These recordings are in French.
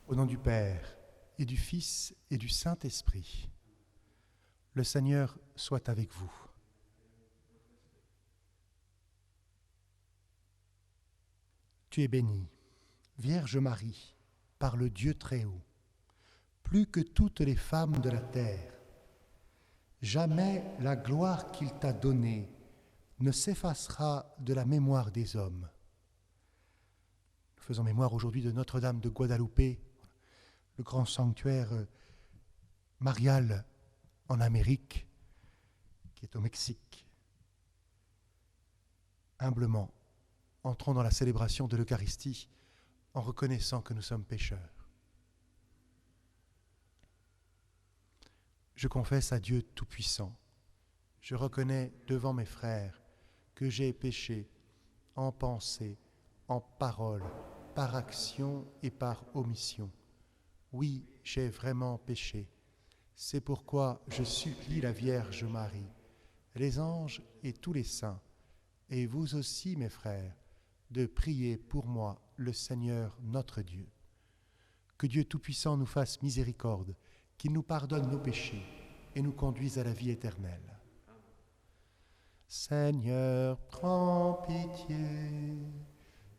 Au nom du Père, et du Fils, et du Saint-Esprit, le Seigneur soit avec vous. Tu es bénie, Vierge Marie, par le Dieu Très-Haut, plus que toutes les femmes de la terre. Jamais la gloire qu'il t'a donnée ne s'effacera de la mémoire des hommes. Nous faisons mémoire aujourd'hui de Notre-Dame de Guadalupe, le grand sanctuaire marial en Amérique, qui est au Mexique. Humblement, entrons dans la célébration de l'Eucharistie en reconnaissant que nous sommes pécheurs. Je confesse à Dieu Tout-Puissant, je reconnais devant mes frères que j'ai péché en pensée, en parole, par action et par omission. Oui, j'ai vraiment péché. C'est pourquoi je supplie la Vierge Marie, les anges et tous les saints, et vous aussi, mes frères, de prier pour moi le Seigneur notre Dieu. Que Dieu Tout-Puissant nous fasse miséricorde, qu'il nous pardonne nos péchés et nous conduise à la vie éternelle. Seigneur, prends pitié.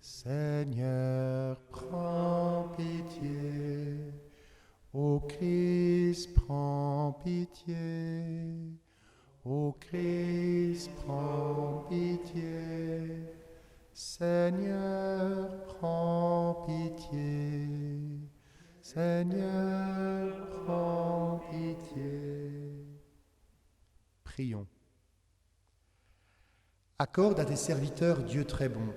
Seigneur, prends pitié. Ô Christ, prends pitié. Ô Christ, prends pitié. Seigneur, prends pitié. Seigneur, prends pitié. Prions. Accorde à tes serviteurs, Dieu très bon,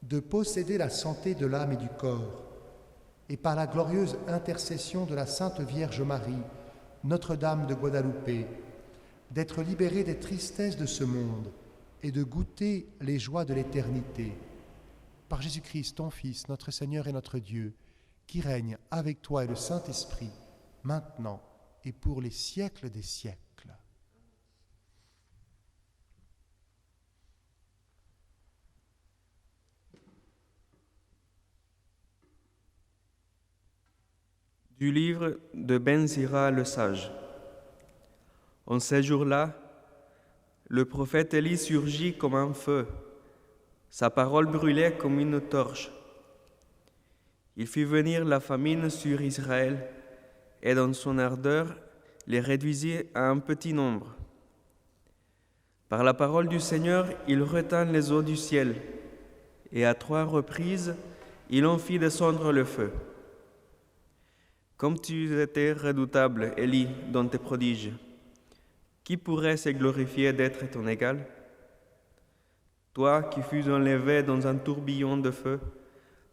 de posséder la santé de l'âme et du corps, et par la glorieuse intercession de la Sainte Vierge Marie, Notre-Dame de Guadalupe, d'être libérés des tristesses de ce monde et de goûter les joies de l'éternité. Par Jésus-Christ, ton Fils, notre Seigneur et notre Dieu, qui règne avec toi et le Saint-Esprit, maintenant et pour les siècles des siècles. Du livre de Ben Sira le sage. En ces jours-là, le prophète Élie surgit comme un feu. Sa parole brûlait comme une torche. Il fit venir la famine sur Israël et dans son ardeur les réduisit à un petit nombre. Par la parole du Seigneur, il retint les eaux du ciel et à 3 reprises, il en fit descendre le feu. Comme tu étais redoutable, Élie, dans tes prodiges, qui pourrait se glorifier d'être ton égal? Toi qui fus enlevé dans un tourbillon de feu,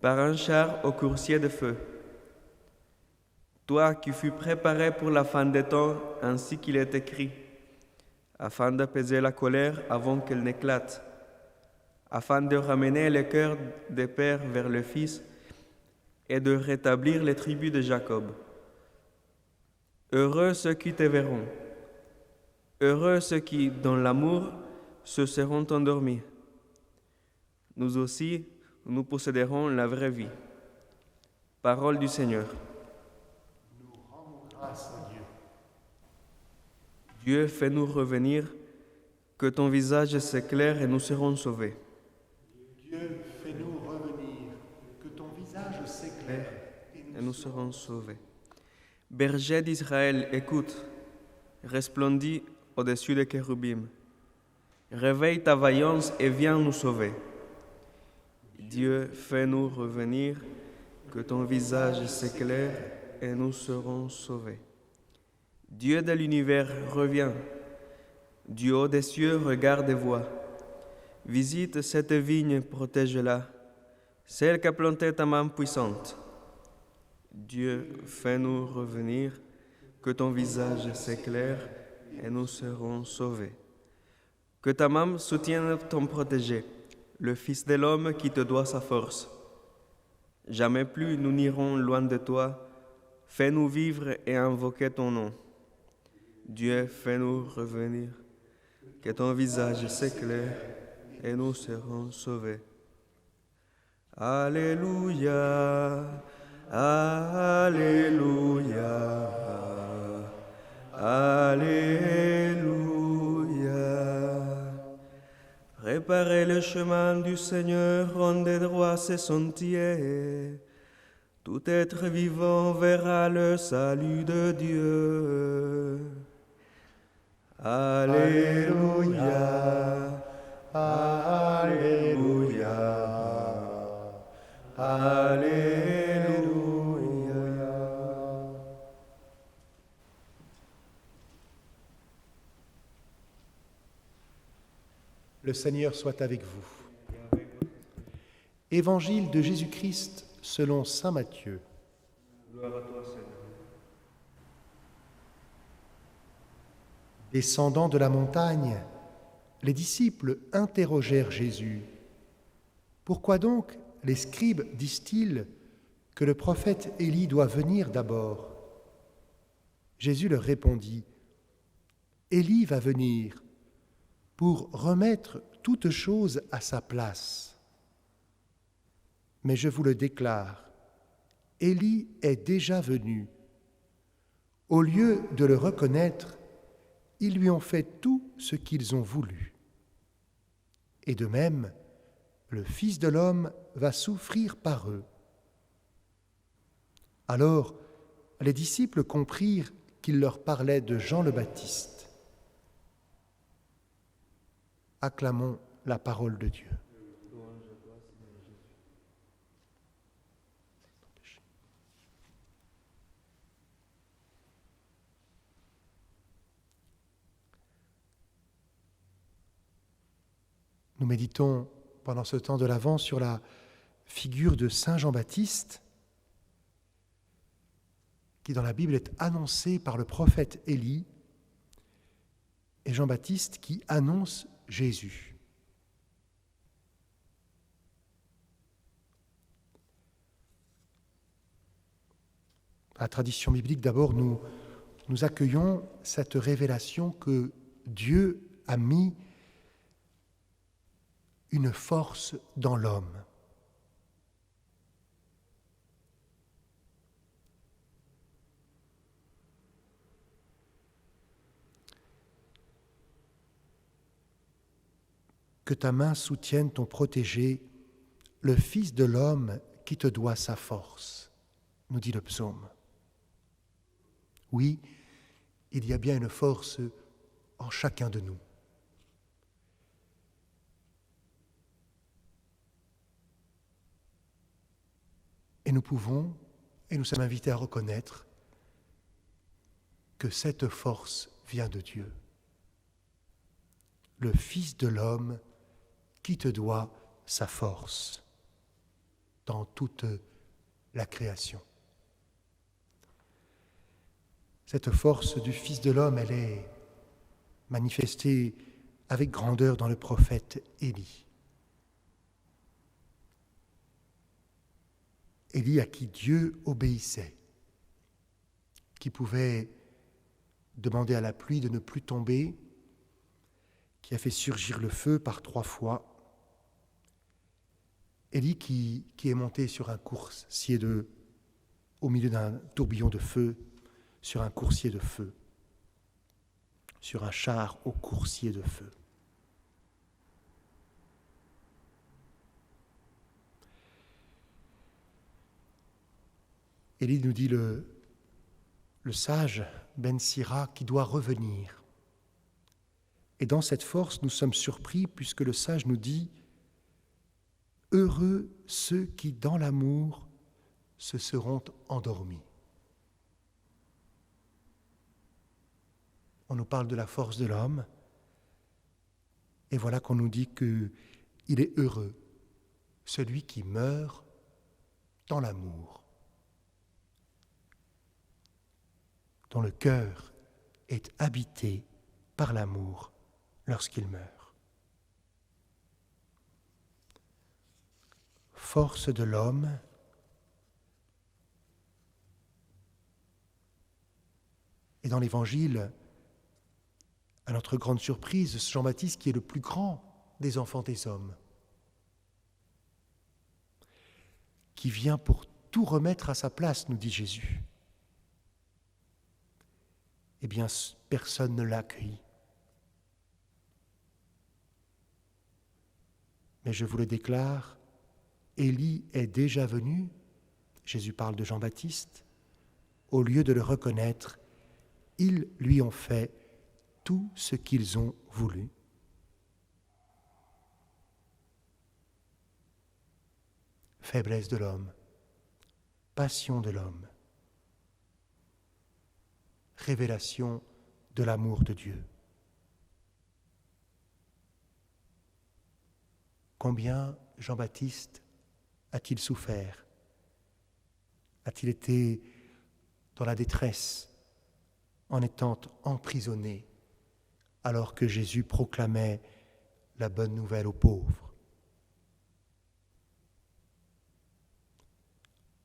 par un char au coursier de feu. Toi qui fus préparé pour la fin des temps, ainsi qu'il est écrit, afin d'apaiser la colère avant qu'elle n'éclate, afin de ramener le cœur des pères vers le fils, et de rétablir les tribus de Jacob. Heureux ceux qui te verront, heureux ceux qui, dans l'amour, se seront endormis. Nous aussi, nous posséderons la vraie vie. Parole du Seigneur. Nous rendons grâce à Dieu. Dieu, fais-nous revenir, que ton visage s'éclaire et nous serons sauvés. Dieu, fais-nous revenir, que ton visage s'éclaire Et nous serons sauvés. Berger d'Israël, écoute, resplendis au-dessus des chérubim. Réveille ta vaillance et viens nous sauver. Dieu, fais-nous revenir, que ton visage s'éclaire et nous serons sauvés. Dieu de l'univers, reviens. Du haut des cieux, regarde et vois. Visite cette vigne, protège-la, celle qu'a plantée ta main puissante. Dieu, fais-nous revenir, que ton visage s'éclaire et nous serons sauvés. Que ta main soutienne ton protégé, le Fils de l'homme qui te doit sa force. Jamais plus nous n'irons loin de toi. Fais-nous vivre et invoquer ton nom. Dieu, fais-nous revenir, que ton visage s'éclaire et nous serons sauvés. Alléluia, Alléluia. Alléluia. Préparez le chemin du Seigneur, rendez droit ses sentiers. Tout être vivant verra le salut de Dieu. Alléluia. Alléluia. Alléluia. Le Seigneur soit avec vous. Évangile de Jésus-Christ selon saint Matthieu. Gloire à toi, Seigneur. Descendant de la montagne, les disciples interrogèrent Jésus. « Pourquoi donc les scribes disent-ils que le prophète Élie doit venir d'abord ?» Jésus leur répondit, « Élie va venir pour remettre toute chose à sa place. Mais je vous le déclare, Élie est déjà venu. Au lieu de le reconnaître, ils lui ont fait tout ce qu'ils ont voulu. Et de même, le Fils de l'homme va souffrir par eux. » Alors, les disciples comprirent qu'il leur parlait de Jean le Baptiste. Acclamons la parole de Dieu. Nous méditons pendant ce temps de l'Avent sur la figure de Saint Jean-Baptiste, qui dans la Bible est annoncée par le prophète Élie, et Jean-Baptiste qui annonce Jésus. À la tradition biblique, d'abord, nous accueillons cette révélation que Dieu a mis une force dans l'homme. Que ta main soutienne ton protégé, le Fils de l'homme qui te doit sa force, nous dit le psaume. Oui, il y a bien une force en chacun de nous. Et nous pouvons, et nous sommes invités à reconnaître que cette force vient de Dieu. Le Fils de l'homme qui te doit sa force dans toute la création. Cette force du Fils de l'homme, elle est manifestée avec grandeur dans le prophète Élie. Élie à qui Dieu obéissait, qui pouvait demander à la pluie de ne plus tomber, qui a fait surgir le feu par 3 fois. Élie qui est monté sur un coursier au milieu d'un tourbillon de feu, sur un coursier de feu, sur un char au coursier de feu. Élie nous dit le sage Ben Sira qui doit revenir. Et dans cette force, nous sommes surpris puisque le sage nous dit « Heureux ceux qui, dans l'amour, se seront endormis. » On nous parle de la force de l'homme, et voilà qu'on nous dit qu'il est heureux, celui qui meurt dans l'amour, dont le cœur est habité par l'amour lorsqu'il meurt. Force de l'homme, et dans l'Évangile, à notre grande surprise, Jean-Baptiste qui est le plus grand des enfants des hommes, qui vient pour tout remettre à sa place, nous dit Jésus. Eh bien, personne ne l'a accueilli. Mais je vous le déclare, Élie est déjà venu, Jésus parle de Jean-Baptiste, au lieu de le reconnaître, ils lui ont fait tout ce qu'ils ont voulu. Faiblesse de l'homme, passion de l'homme, révélation de l'amour de Dieu. Combien Jean-Baptiste a-t-il souffert? A-t-il été dans la détresse en étant emprisonné alors que Jésus proclamait la bonne nouvelle aux pauvres?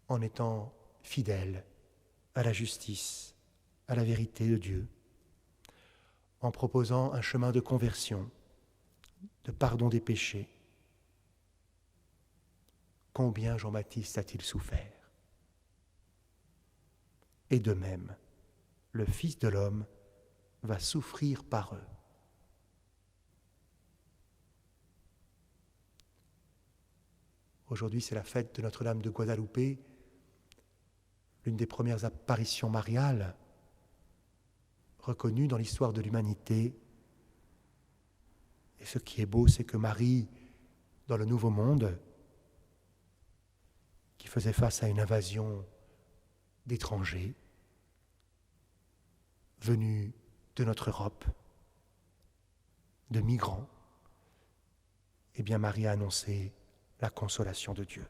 En étant fidèle à la justice, à la vérité de Dieu, en proposant un chemin de conversion, de pardon des péchés. Combien Jean-Baptiste a-t-il souffert? Et de même, le Fils de l'homme va souffrir par eux. Aujourd'hui, c'est la fête de Notre-Dame de Guadalupe, l'une des premières apparitions mariales reconnues dans l'histoire de l'humanité. Et ce qui est beau, c'est que Marie, dans le Nouveau Monde, qui faisait face à une invasion d'étrangers venus de notre Europe, de migrants, eh bien Marie a annoncé la consolation de Dieu.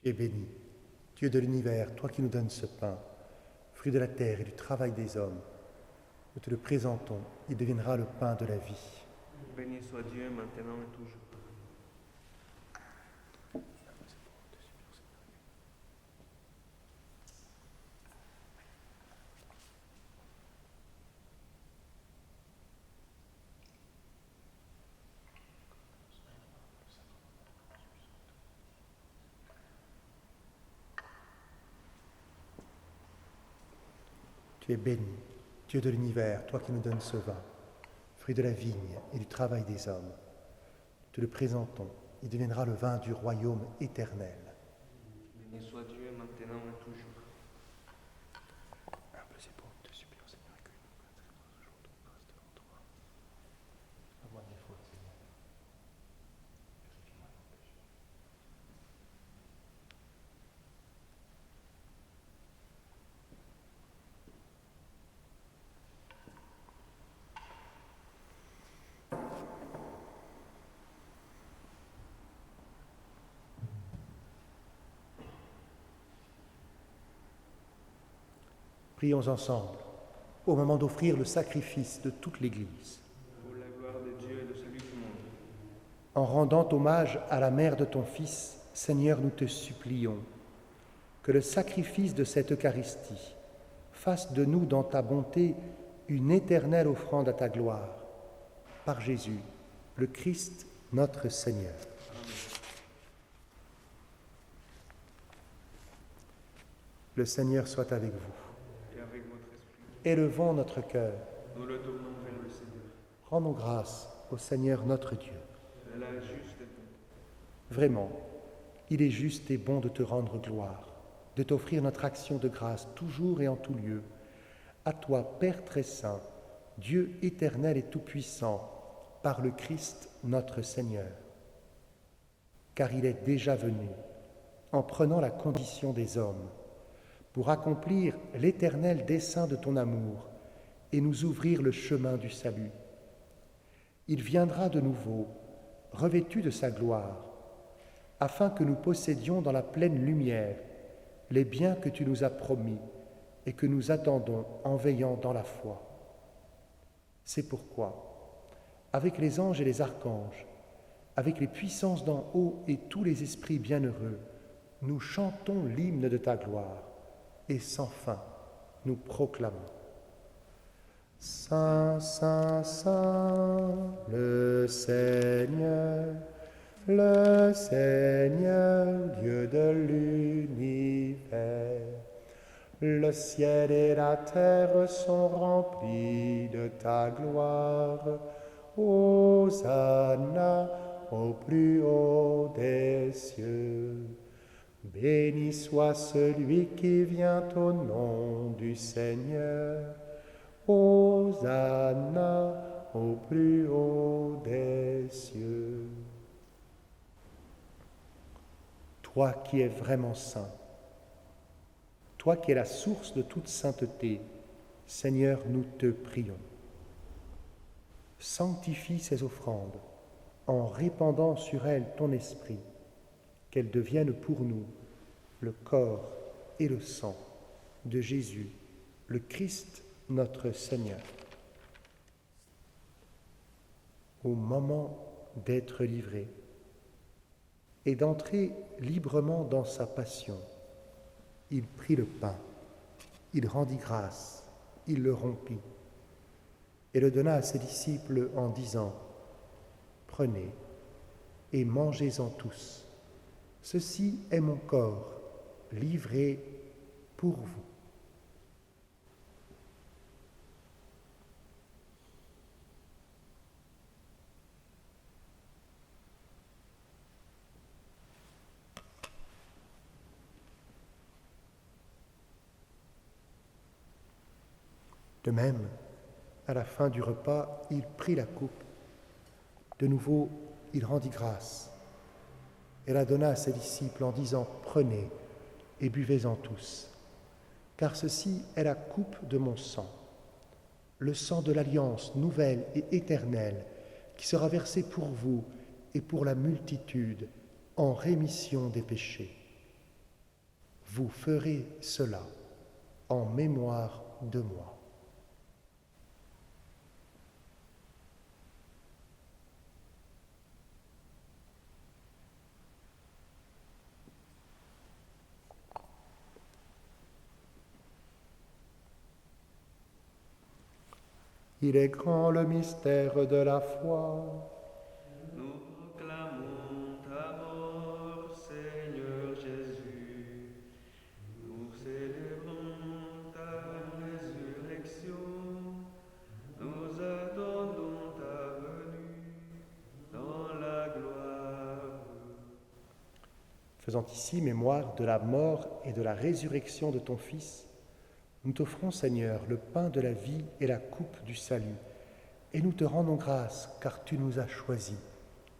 Tu es béni, Dieu de l'univers, toi qui nous donnes ce pain, fruit de la terre et du travail des hommes. Nous te le présentons, il deviendra le pain de la vie. Béni soit Dieu maintenant et toujours. Tu es béni, Dieu de l'univers, toi qui nous donnes ce vin, fruit de la vigne et du travail des hommes. Nous te le présentons, il deviendra le vin du royaume éternel. Béni soit Dieu maintenant et toujours. Humble et pauvre, te supplions, Seigneur, accueille-nous ce jour de grâce devant toi. Pardonne-moi mes fautes, Seigneur. Purifie-moi de mon péché. Prions ensemble, au moment d'offrir le sacrifice de toute l'Église. Pour la gloire de Dieu et le salut du monde. En rendant hommage à la mère de ton Fils, Seigneur, nous te supplions que le sacrifice de cette Eucharistie fasse de nous, dans ta bonté, une éternelle offrande à ta gloire. Par Jésus, le Christ, notre Seigneur. Le Seigneur soit avec vous. Et avec votre esprit, Élevons notre cœur. nous le tournons vers le Seigneur. Rendons grâce au Seigneur notre Dieu. Elle est juste et bonne. Vraiment, il est juste et bon de te rendre gloire, de t'offrir notre action de grâce toujours et en tout lieu. À toi, Père très saint, Dieu éternel et tout-puissant, par le Christ notre Seigneur. Car il est déjà venu, en prenant la condition des hommes, pour accomplir l'éternel dessein de ton amour et nous ouvrir le chemin du salut. Il viendra de nouveau, revêtu de sa gloire, afin que nous possédions dans la pleine lumière les biens que tu nous as promis et que nous attendons en veillant dans la foi. C'est pourquoi, avec les anges et les archanges, avec les puissances d'en haut et tous les esprits bienheureux, nous chantons l'hymne de ta gloire et sans fin nous proclamons. Saint, Saint, Saint, le Seigneur, Dieu de l'univers. Le ciel et la terre sont remplis de ta gloire. Hosanna au plus haut des cieux. Béni soit celui qui vient au nom du Seigneur. Hosanna au plus haut des cieux. Toi qui es vraiment saint, toi qui es la source de toute sainteté, Seigneur, nous te prions. Sanctifie ces offrandes en répandant sur elles ton esprit, qu'elles deviennent pour nous le corps et le sang de Jésus, le Christ, notre Seigneur. Au moment d'être livré et d'entrer librement dans sa passion, il prit le pain, il rendit grâce, il le rompit et le donna à ses disciples en disant : « Prenez et mangez-en tous. Ceci est mon corps, livré pour vous. » De même, à la fin du repas, il prit la coupe. De nouveau, il rendit grâce et la donna à ses disciples en disant : « Prenez et buvez-en tous, car ceci est la coupe de mon sang, le sang de l'alliance nouvelle et éternelle qui sera versé pour vous et pour la multitude en rémission des péchés. Vous ferez cela en mémoire de moi. » Il est grand le mystère de la foi. Nous proclamons ta mort, Seigneur Jésus. Nous célébrons ta résurrection. Nous attendons ta venue dans la gloire. Faisant ici mémoire de la mort et de la résurrection de ton Fils, nous t'offrons, Seigneur, le pain de la vie et la coupe du salut, et nous te rendons grâce car tu nous as choisis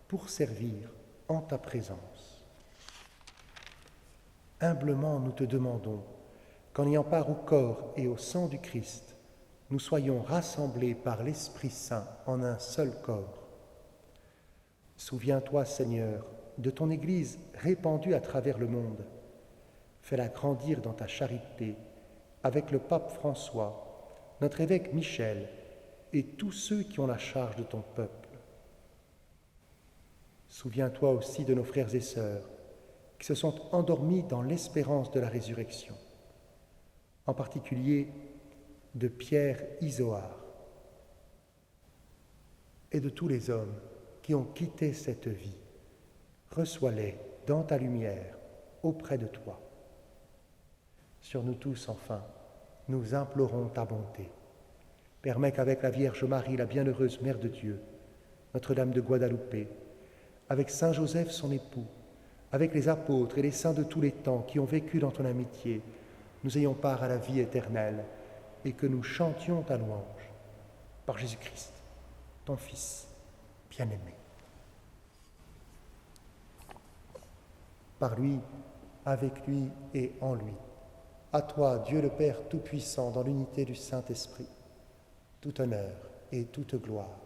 pour servir en ta présence. Humblement, nous te demandons qu'en ayant part au corps et au sang du Christ, nous soyons rassemblés par l'Esprit Saint en un seul corps. Souviens-toi, Seigneur, de ton Église répandue à travers le monde. Fais-la grandir dans ta charité, avec le pape François, notre évêque Michel et tous ceux qui ont la charge de ton peuple. Souviens-toi aussi de nos frères et sœurs qui se sont endormis dans l'espérance de la résurrection, en particulier de Pierre Isoard et de tous les hommes qui ont quitté cette vie. Reçois-les dans ta lumière, auprès de toi. Sur nous tous, enfin, nous implorons ta bonté. Permets qu'avec la Vierge Marie, la bienheureuse Mère de Dieu, Notre-Dame de Guadalupe, avec Saint Joseph son époux, avec les apôtres et les saints de tous les temps qui ont vécu dans ton amitié, nous ayons part à la vie éternelle et que nous chantions ta louange. Par Jésus-Christ, ton Fils bien-aimé. Par lui, avec lui et en lui. À toi, Dieu le Père Tout-Puissant, dans l'unité du Saint-Esprit, tout honneur et toute gloire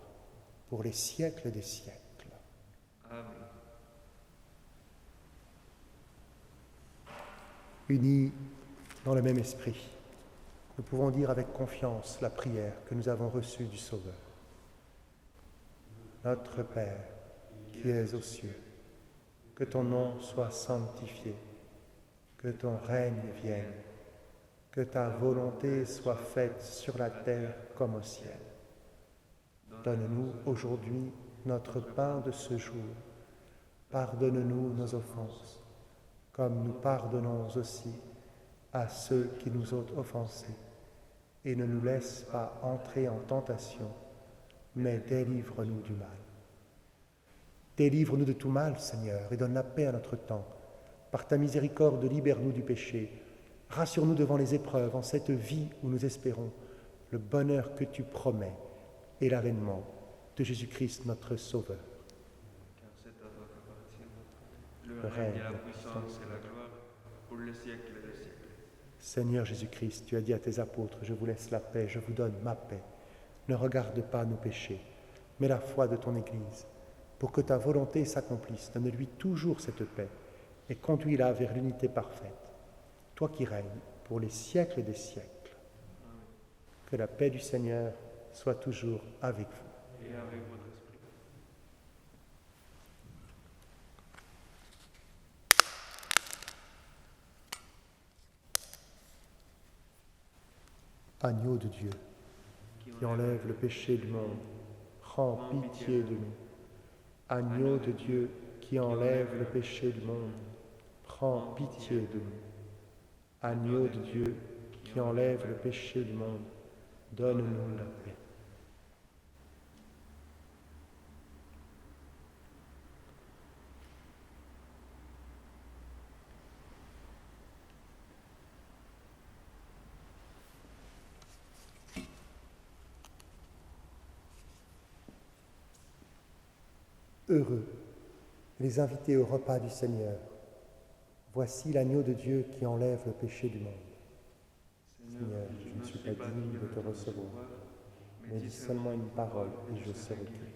pour les siècles des siècles. Amen. Unis dans le même esprit, nous pouvons dire avec confiance la prière que nous avons reçue du Sauveur. Notre Père, qui es aux cieux, que ton nom soit sanctifié, que ton règne vienne, que ta volonté soit faite sur la terre comme au ciel. Donne-nous aujourd'hui notre pain de ce jour. Pardonne-nous nos offenses, comme nous pardonnons aussi à ceux qui nous ont offensés. Et ne nous laisse pas entrer en tentation, mais délivre-nous du mal. Délivre-nous de tout mal, Seigneur, et donne la paix à notre temps. Par ta miséricorde, libère-nous du péché. Rassure-nous devant les épreuves, en cette vie où nous espérons le bonheur que tu promets et l'avènement de Jésus-Christ, notre Sauveur. Car c'est à toi qu'appartient le règne et la puissance et la gloire pour les siècles des siècles. Seigneur Jésus-Christ, tu as dit à tes apôtres, je vous laisse la paix, je vous donne ma paix. Ne regarde pas nos péchés, mais la foi de ton Église. Pour que ta volonté s'accomplisse, donne-lui toujours cette paix et conduis-la vers l'unité parfaite. Toi qui règnes pour les siècles des siècles. Amen. Que la paix du Seigneur soit toujours avec vous. Et avec votre esprit. Agneau de Dieu, qui enlève le péché du monde, prends pitié de nous. Agneau de Dieu, qui enlève le péché du monde, prends pitié de nous. Agneau de Dieu, qui enlève le péché du monde, donne-nous la paix. Heureux les invités au repas du Seigneur. Voici l'agneau de Dieu qui enlève le péché du monde. Seigneur, je ne suis pas digne de te recevoir, mais dis seulement une parole et je serai guéri.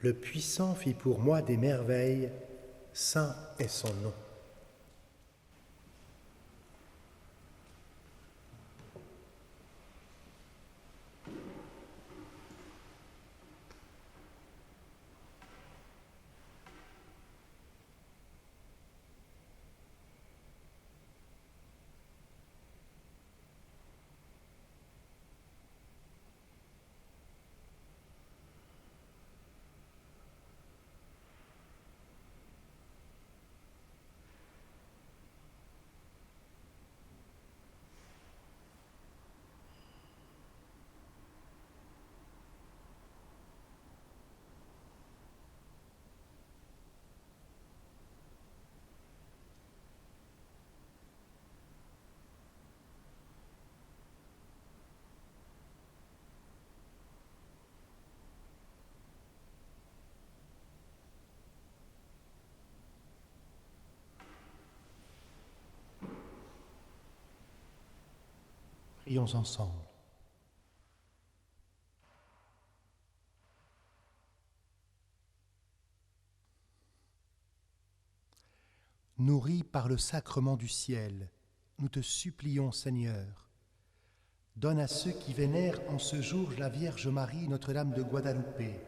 Le puissant fit pour moi des merveilles, saint est son nom. Prions ensemble. Nourris par le sacrement du ciel, nous te supplions, Seigneur, donne à ceux qui vénèrent en ce jour la Vierge Marie, Notre-Dame de Guadalupe,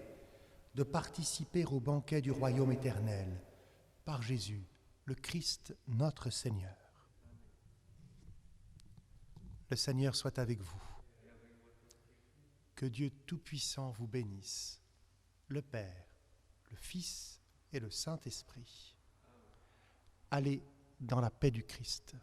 de participer au banquet du royaume éternel, par Jésus, le Christ, notre Seigneur. Le Seigneur soit avec vous. Que Dieu Tout-Puissant vous bénisse, le Père, le Fils et le Saint-Esprit. Allez dans la paix du Christ.